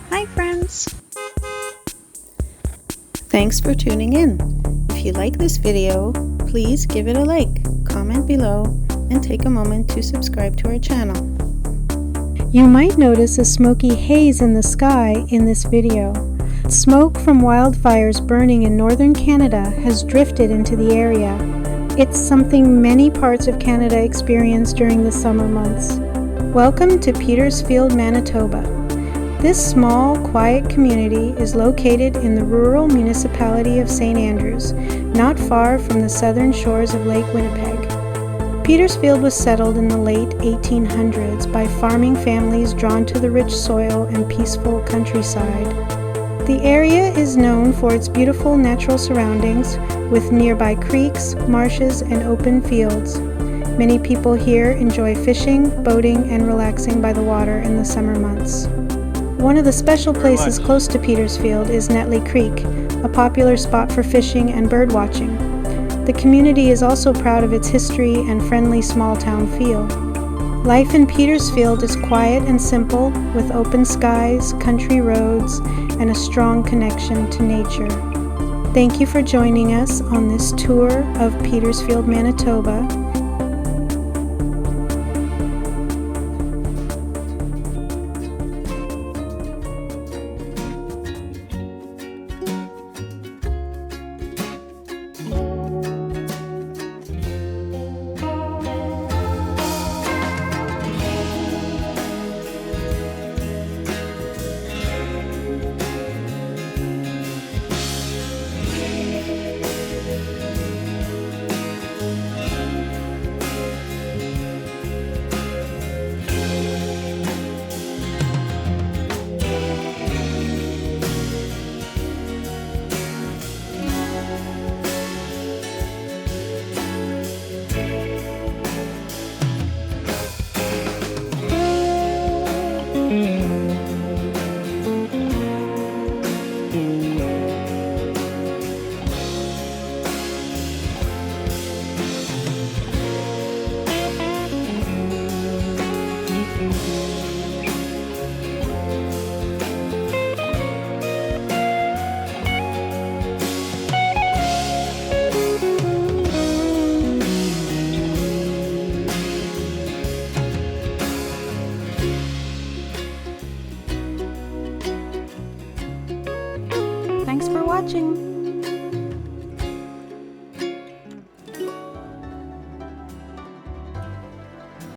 Hi friends! Thanks for tuning in. If you like this video, please give it a like, comment below, and take a moment to subscribe to our channel. You might notice a smoky haze in the sky in this video. Smoke from wildfires burning in northern Canada has drifted into the area. It's something many parts of Canada experience during the summer months. Welcome to Petersfield, Manitoba. This small, quiet community is located in the rural municipality of St. Andrews, not far from the southern shores of Lake Winnipeg. Petersfield was settled in the late 1800s by farming families drawn to the rich soil and peaceful countryside. The area is known for its beautiful natural surroundings, with nearby creeks, marshes, and open fields. Many people here enjoy fishing, boating, and relaxing by the water in the summer months. One of the special places close to Petersfield is Netley Creek, a popular spot for fishing and bird watching. The community is also proud of its history and friendly small-town feel. Life in Petersfield is quiet and simple, with open skies, country roads, and a strong connection to nature. Thank you for joining us on this tour of Petersfield, Manitoba. Thanks for watching.